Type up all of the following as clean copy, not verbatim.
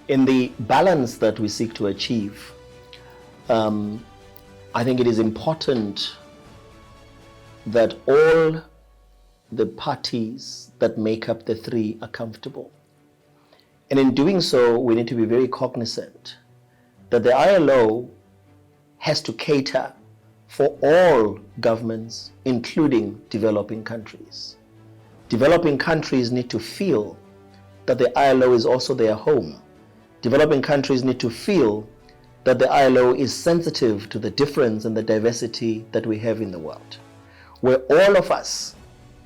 In the balance that we seek to achieve, I think it is important that all the parties that make up the three are comfortable. And in doing so, we need to be very cognizant that the ILO has to cater for all governments, including developing countries. Developing countries need to feel that the ILO is also their home. Developing countries need to feel that the ILO is sensitive to the difference and the diversity that we have in the world, where all of us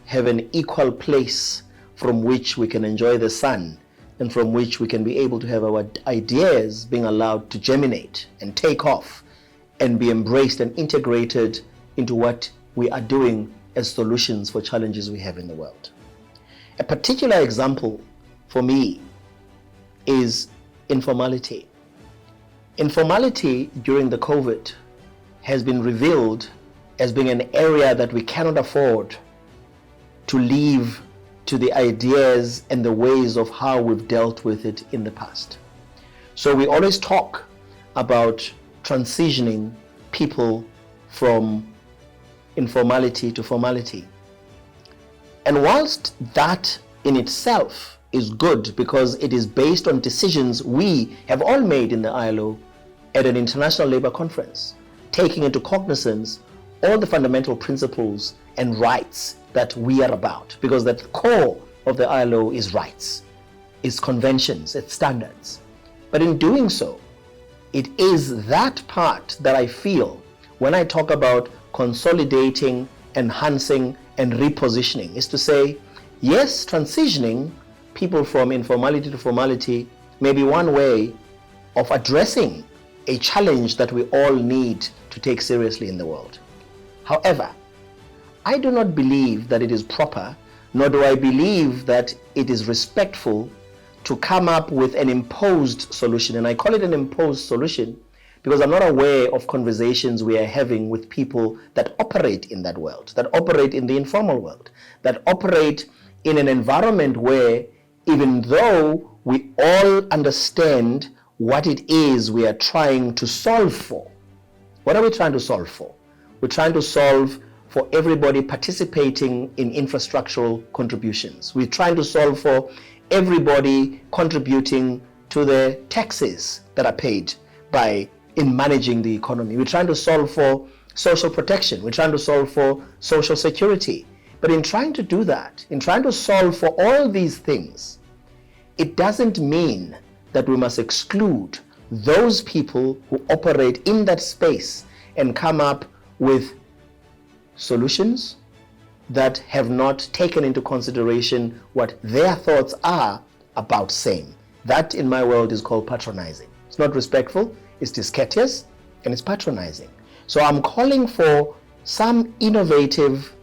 have an equal place from which we can enjoy the sun and from which we can be able to have our ideas being allowed to germinate and take off and be embraced and integrated into what we are doing as solutions for challenges we have in the world. A particular example for me is informality. Informality during the COVID has been revealed as being an area that we cannot afford to leave to the ideas and the ways of how we've dealt with it in the past. So we always talk about transitioning people from informality to formality. And whilst that in itself is good because it is based on decisions we have all made in the ILO at an International Labour Conference, taking into cognizance all the fundamental principles and rights that we are about, because the core of the ILO is rights, it's conventions, it's standards. But in doing so, it is that part that I feel when I talk about consolidating, enhancing, and repositioning, is to say, yes, transitioning people from informality to formality may be one way of addressing a challenge that we all need to take seriously in the world. However, I do not believe that it is proper, nor do I believe that it is respectful to come up with an imposed solution. And I call it an imposed solution because I'm not aware of conversations we are having with people that operate in that world, that operate in the informal world, that operate in an environment where, even though we all understand what it is we are trying to solve for, what are we trying to solve for? We're trying to solve for everybody participating in infrastructural contributions. We're trying to solve for everybody contributing to the taxes that are paid in managing the economy. We're trying to solve for social protection. We're trying to solve for social security. But in trying to do that, in trying to solve for all these things, it doesn't mean that we must exclude those people who operate in that space and come up with solutions that have not taken into consideration what their thoughts are about same. That in my world is called patronizing. It's not respectful, it's discourteous, and it's patronizing. So I'm calling for some innovative,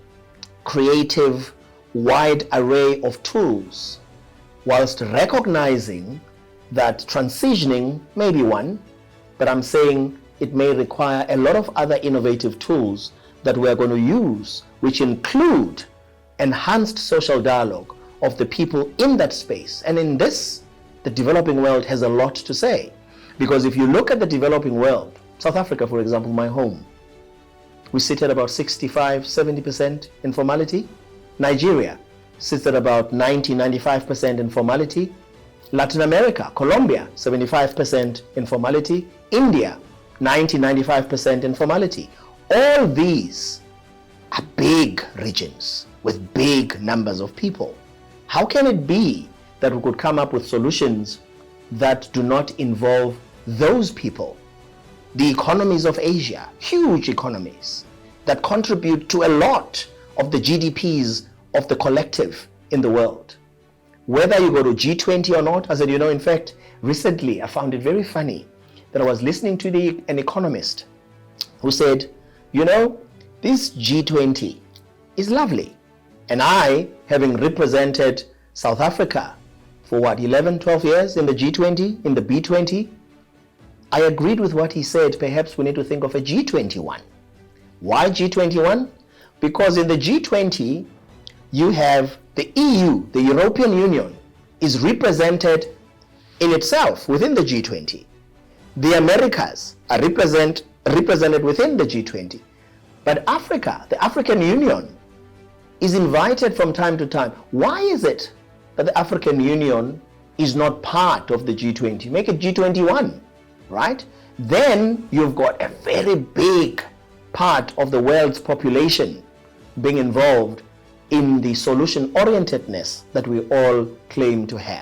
creative, wide array of tools, whilst recognizing that transitioning may be one, but I'm saying it may require a lot of other innovative tools that we are going to use, which include enhanced social dialogue of the people in that space. And in this, the developing world has a lot to say. Because if you look at the developing world, South Africa, for example, my home, we sit at about 65-70% informality. Nigeria sits at about 90-95% informality. Latin America, Colombia, 75% informality. India, 90-95% informality. All these are big regions with big numbers of people. How can it be that we could come up with solutions that do not involve those people? The economies of Asia, huge economies that contribute to a lot of the GDPs of the collective in the world. Whether you go to G20 or not, I said, in fact, recently I found it very funny that I was listening to an economist who said, this G20 is lovely. And I, having represented South Africa for 11, 12 years in the G20, in the B20, I agreed with what he said. Perhaps we need to think of a G21. Why G21? Because in the G20, you have the EU, the European Union, is represented in itself within the G20. The Americas are represented within the G20. But Africa, the African Union, is invited from time to time. Why is it that the African Union is not part of the G20? Make it G21, right? Then you've got a very big part of the world's population being involved in the solution-orientedness that we all claim to have.